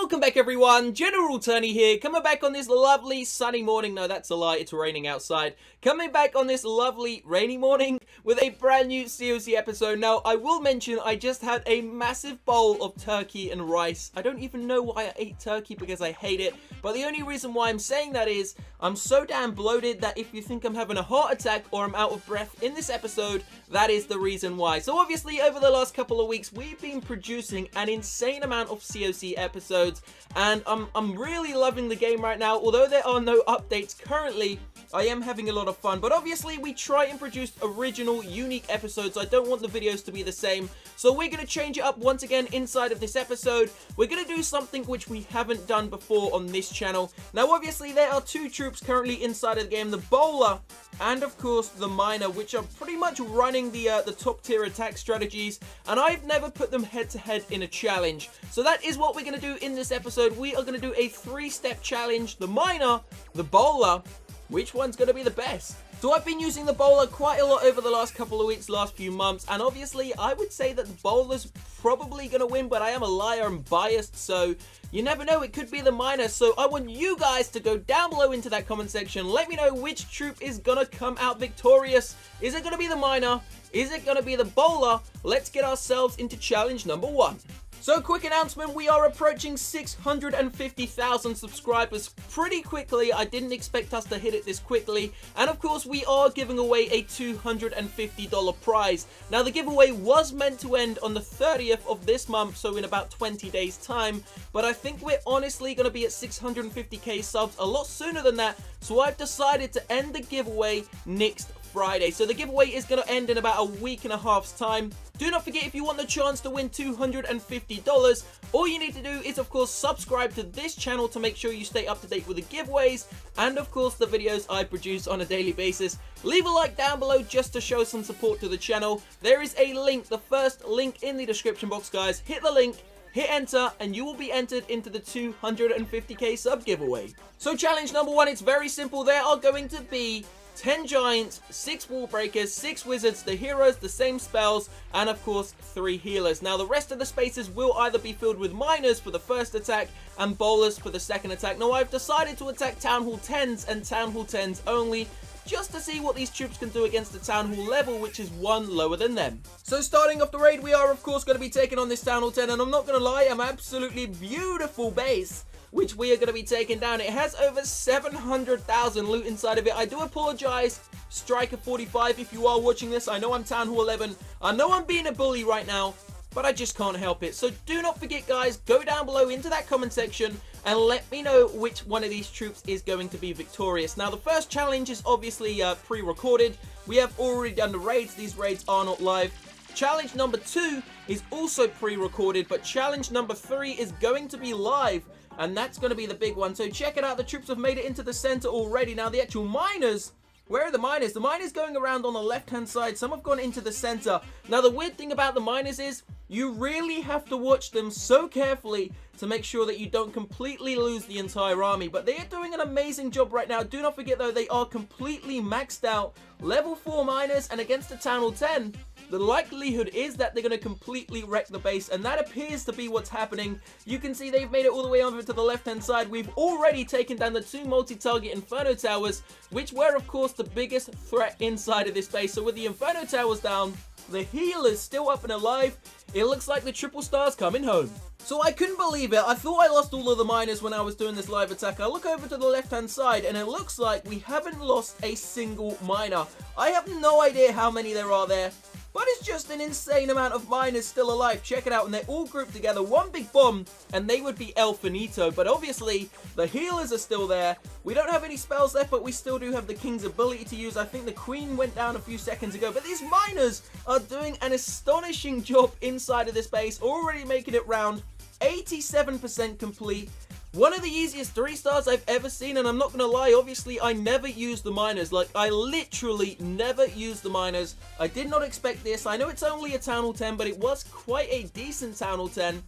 Welcome back everyone, General Turney here, coming back on this lovely sunny morning. No, that's a lie, it's raining outside. Coming back on this lovely rainy morning with a brand new CoC episode. Now, I will mention I just had a massive bowl of turkey and rice. I don't even know why I ate turkey because I hate it. But the only reason why I'm saying that is I'm so damn bloated that if you think I'm having a heart attack or I'm out of breath in this episode, that is the reason why. So obviously over the last couple of weeks, we've been producing an insane amount of CoC episodes. And I'm really loving the game right now. Although there are no updates currently, I am having a lot of fun. But obviously we try and produce original, unique episodes. I don't want the videos to be the same. So we're going to change it up once again inside of this episode. We're going to do something which we haven't done before on this channel. Now obviously there are two troops currently inside of the game. The bowler and of course the miner, which are pretty much running the top tier attack strategies. And I've never put them head to head in a challenge. So that is what we're going to do in this episode. We are going to do a 3-step challenge. The miner, the bowler, which one's going to be the best? So I've been using the bowler quite a lot over the last couple of weeks, last few months, and obviously I would say that the bowler's probably going to win, but I am a liar and biased, so you never know, it could be the miner. So I want you guys to go down below into that comment section. Let me know which troop is going to come out victorious. Is it going to be the miner? Is it going to be the bowler? Let's get ourselves into challenge number 1. So, quick announcement, we are approaching 650,000 subscribers pretty quickly. I didn't expect us to hit it this quickly. And of course, we are giving away a $250 prize. Now, the giveaway was meant to end on the 30th of this month, so in about 20 days time. But I think we're honestly going to be at 650k subs a lot sooner than that. So I've decided to end the giveaway next Friday. So the giveaway is going to end in about a week and a half's time. Do not forget, if you want the chance to win $250, all you need to do is of course subscribe to this channel to make sure you stay up to date with the giveaways and of course the videos I produce on a daily basis. Leave a like down below just to show some support to the channel. There is a link, the first link in the description box, guys. Hit the link, hit enter, and you will be entered into the 250k sub giveaway. So challenge number 1, it's very simple. There are going to be 10 giants, 6 wall breakers, 6 wizards, the heroes, the same spells, and of course 3 healers. Now the rest of the spaces will either be filled with miners for the first attack and bowlers for the second attack. Now I've decided to attack Town Hall 10s and Town Hall 10s only, just to see what these troops can do against the Town Hall level, which is 1 lower than them. So starting off the raid, we are of course going to be taking on this Town Hall 10, and I'm not going to lie, I'm absolutely beautiful base which we are going to be taking down. It has over 700,000 loot inside of it. I do apologize, Striker 45, if you are watching this. I know I'm Town Hall 11. I know I'm being a bully right now, but I just can't help it. So do not forget, guys, go down below into that comment section and let me know which one of these troops is going to be victorious. Now, the first challenge is obviously pre-recorded. We have already done the raids. These raids are not live. Challenge number 2 is also pre-recorded, but challenge number 3 is going to be live. And that's going to be the big one. So check it out. The troops have made it into the center already. Now the actual miners, where are the miners? The miners going around on the left-hand side. Some have gone into the center. Now the weird thing about the miners is you really have to watch them so carefully to make sure that you don't completely lose the entire army. But they are doing an amazing job right now. Do not forget though, they are completely maxed out. Level 4 miners, and against the Town Hall 10, the likelihood is that they're going to completely wreck the base, and that appears to be what's happening. You can see they've made it all the way over to the left-hand side. We've already taken down the 2 multi-target Inferno Towers, which were, of course, the biggest threat inside of this base. So with the Inferno Towers down, the healers still up and alive, it looks like the triple star's coming home. So I couldn't believe it. I thought I lost all of the miners when I was doing this live attack. I look over to the left-hand side, and it looks like we haven't lost a single miner. I have no idea how many there are there, but it's just an insane amount of miners still alive. Check it out, and they're all grouped together. One big bomb, and they would be El Finito. But obviously, the healers are still there. We don't have any spells left, but we still do have the King's ability to use. I think the Queen went down a few seconds ago. But these miners are doing an astonishing job inside of this base, already making it round 87% complete. One of the easiest 3-stars I've ever seen, and I'm not gonna lie, obviously I never use the miners. Like, I literally never use the miners. I did not expect this. I know it's only a Town Hall 10, but it was quite a decent Town Hall 10.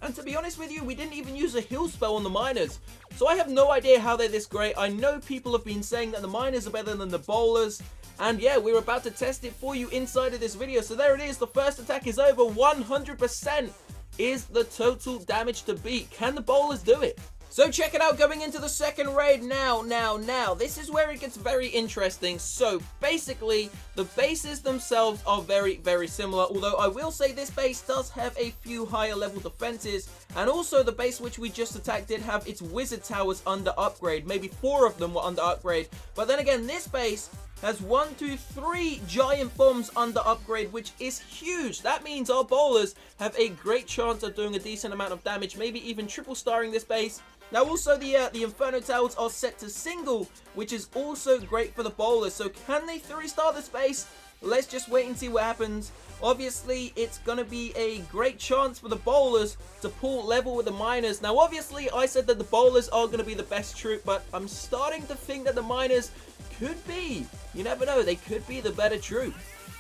And to be honest with you, we didn't even use a heal spell on the miners. So I have no idea how they're this great. I know people have been saying that the miners are better than the bowlers. And yeah, we're about to test it for you inside of this video. So there it is. The first attack is over 100%. is the total damage to beat. Can the bowlers do it? So check it out, going into the second raid now. This is where it gets very interesting. So basically, the bases themselves are very, very similar. Although I will say this base does have a few higher level defenses. And also the base which we just attacked did have its wizard towers under upgrade. Maybe 4 of them were under upgrade. But then again, this base has 1, 2, 3 giant bombs under upgrade, which is huge. That means our bowlers have a great chance of doing a decent amount of damage, maybe even triple starring this base. Now also the Inferno Towers are set to single, which is also great for the bowlers. So can they 3-star this base? Let's just wait and see what happens. Obviously, it's going to be a great chance for the bowlers to pull level with the miners. Now obviously, I said that the bowlers are going to be the best troop, but I'm starting to think that the miners could be. You never know, they could be the better troop.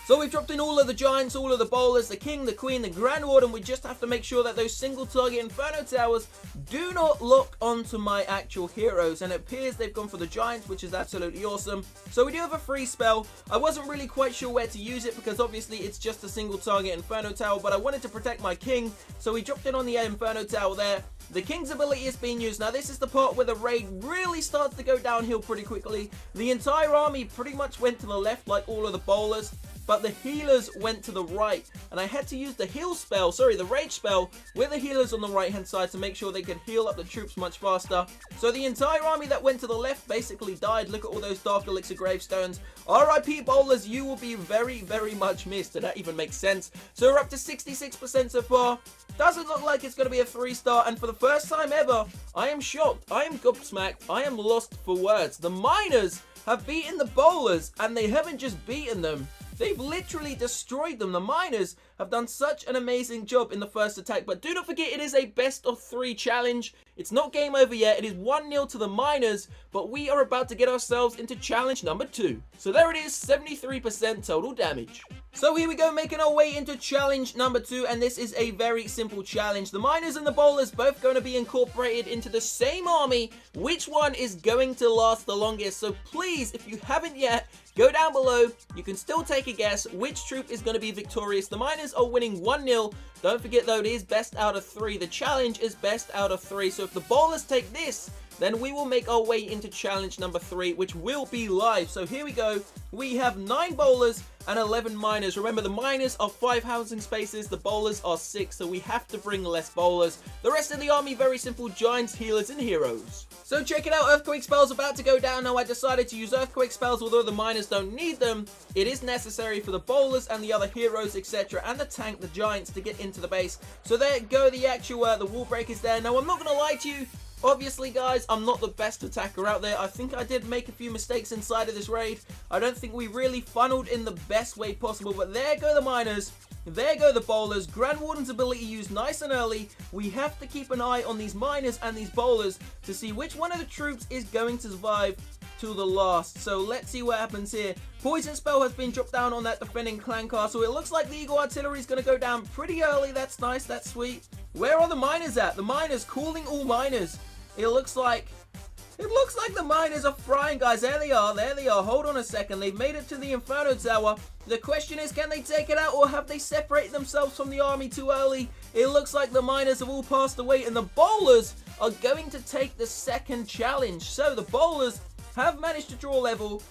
So we've dropped in all of the giants, all of the bowlers, the king, the queen, the grand warden. We just have to make sure that those single target Inferno Towers do not lock onto my actual heroes. And it appears they've gone for the giants, which is absolutely awesome. So we do have a free spell. I wasn't really quite sure where to use it because obviously it's just a single target Inferno Tower, but I wanted to protect my king. So we dropped in on the Inferno Tower there. The king's ability is being used. Now this is the part where the raid really starts to go downhill pretty quickly. The entire army pretty much went to the left like all of the bowlers, but the healers went to the right, and I had to use the the rage spell with the healers on the right hand side to make sure they could heal up the troops much faster. So the entire army that went to the left basically died. Look at all those dark elixir gravestones. RIP bowlers, you will be very, very much missed. Did that even make sense? So we're up to 66% so far. Doesn't look like it's going to be a 3-star, and for the first time ever, I am shocked. I am gobsmacked. I am lost for words. The miners have beaten the bowlers, and they haven't just beaten them. They've literally destroyed them. The miners have done such an amazing job in the first attack. But do not forget, it is a best of 3 challenge. It's not game over yet. It is 1-0 to the miners. But we are about to get ourselves into challenge number 2. So there it is, 73% total damage. So here we go, making our way into challenge number 2, and this is a very simple challenge. The miners and the bowlers both going to be incorporated into the same army. Which one is going to last the longest? So please, if you haven't yet, go down below. You can still take a guess which troop is going to be victorious. The miners are winning 1-0. Don't forget though, it is best out of 3. The challenge is best out of 3. So if the bowlers take this, then we will make our way into challenge number 3, which will be live. So here we go. We have 9 bowlers and 11 miners. Remember, the miners are 5 housing spaces, the bowlers are 6, so we have to bring less bowlers. The rest of the army, very simple: giants, healers, and heroes. So check it out, earthquake spells about to go down. Now I decided to use earthquake spells, although the miners don't need them. It is necessary for the bowlers and the other heroes, etc., and the tank, the giants, to get into the base. So there go the actual the wall breakers there. Now I'm not gonna lie to you. Obviously, guys, I'm not the best attacker out there. I think I did make a few mistakes inside of this raid. I don't think we really funneled in the best way possible, but there go the miners. There go the bowlers. Grand Warden's ability used nice and early. We have to keep an eye on these miners and these bowlers to see which one of the troops is going to survive to the last. So let's see what happens here. Poison spell has been dropped down on that defending clan castle. It looks like the Eagle Artillery is going to go down pretty early. That's nice. That's sweet. Where are the miners at? The miners, calling all miners. It looks like the miners are frying, guys. There they are. There they are. Hold on a second. They've made it to the Inferno Tower. The question is, can they take it out, or have they separated themselves from the army too early? It looks like the miners have all passed away, and the bowlers are going to take the second challenge. So the bowlers have managed to draw level.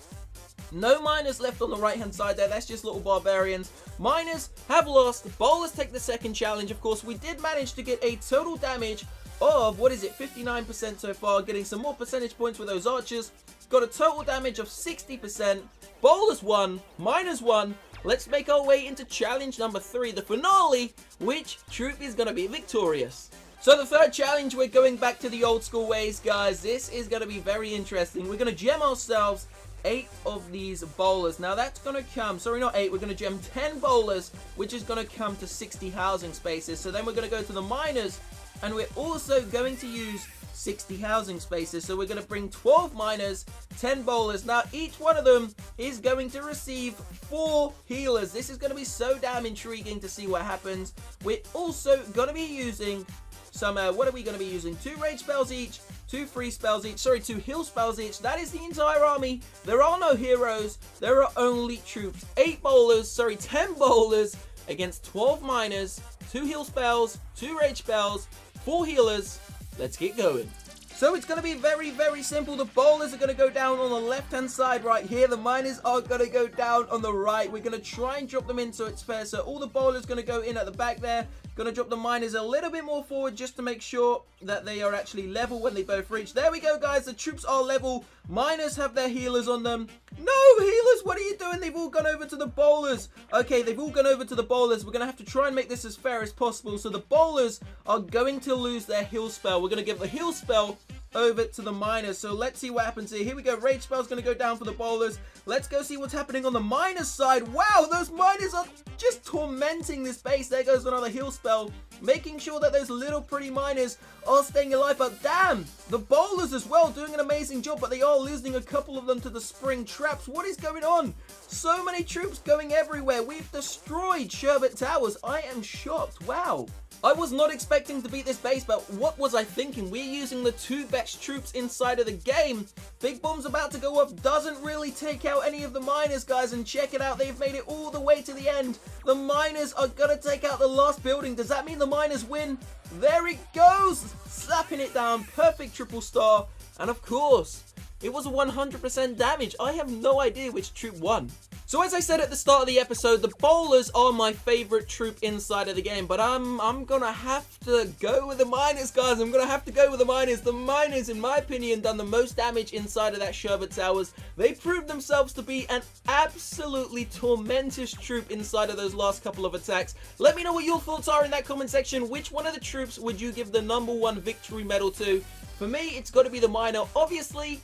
No miners left on the right-hand side there. That's just little barbarians. Miners have lost. Bowlers take the second challenge. Of course, we did manage to get a total damage of, 59% so far, getting some more percentage points with those archers. Got a total damage of 60%. Bowlers won, miners won. Let's make our way into challenge number 3, the finale. Which troop is going to be victorious? So the third challenge, we're going back to the old school ways, guys. This is going to be very interesting. We're going to gem ourselves 8 of these bowlers. Now that's going to come, sorry, not 8, we're going to gem 10 bowlers, which is going to come to 60 housing spaces. So then we're going to go to the miners, and we're also going to use 60 housing spaces. So we're going to bring 12 miners, 10 bowlers. Now each one of them is going to receive 4 healers. This is going to be so damn intriguing to see what happens. We're also going to be using some, what are we going to be using? 2 rage spells each, 2 free spells each, sorry, 2 heal spells each. That is the entire army. There are no heroes. There are only troops. 10 bowlers against 12 miners 2 heal spells, 2 rage spells, 4 healers. Let's get going. So it's going to be very, very simple. The bowlers are going to go down on the left-hand side right here. The miners are going to go down on the right. We're going to try and drop them in so it's fair. So all the bowlers are going to go in at the back there. Going to drop the miners a little bit more forward just to make sure that they are actually level when they both reach. There we go, guys. The troops are level. Miners have their healers on them. No, healers, what are you doing? They've all gone over to the bowlers. Okay, they've all gone over to the bowlers. We're going to have to try and make this as fair as possible. So the bowlers are going to lose their heal spell. We're going to give the heal spell over to the miners. So let's see what happens here. Here we go. Rage spell's going to go down for the bowlers. Let's go see what's happening on the miners side. Wow, those miners are just tormenting this base. There goes another heal spell, making sure that those little pretty miners are staying alive. But damn, the bowlers as well doing an amazing job, but they are losing a couple of them to the spring traps. What is going on? So many troops going everywhere. We've destroyed Sherbet Towers. I am shocked. Wow. I was not expecting to beat this base, but what was I thinking? We're using the 2 best troops inside of the game. Big Bomb's about to go up. Doesn't really take out any of the miners, guys. And check it out. They've made it all the way to the end. The miners are going to take out the last building. Does that mean the miners win? There it goes. Slapping it down. Perfect triple star. And of course, it was 100% damage. I have no idea which troop won. So as I said at the start of the episode, the bowlers are my favorite troop inside of the game, but I'm gonna have to go with the miners, guys. I'm gonna have to go with the miners. The miners, in my opinion, done the most damage inside of that Sherbet Towers. They proved themselves to be an absolutely tormentous troop inside of those last couple of attacks. Let me know what your thoughts are in that comment section. Which one of the troops would you give the #1 victory medal to? For me, it's got to be the miner. Obviously,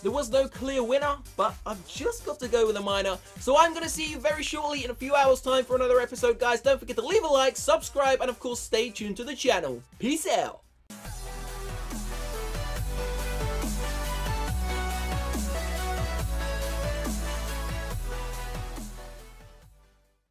there was no clear winner, but I've just got to go with a miner. So I'm going to see you very shortly in a few hours' time for another episode, guys. Don't forget to leave a like, subscribe, and of course, stay tuned to the channel. Peace out.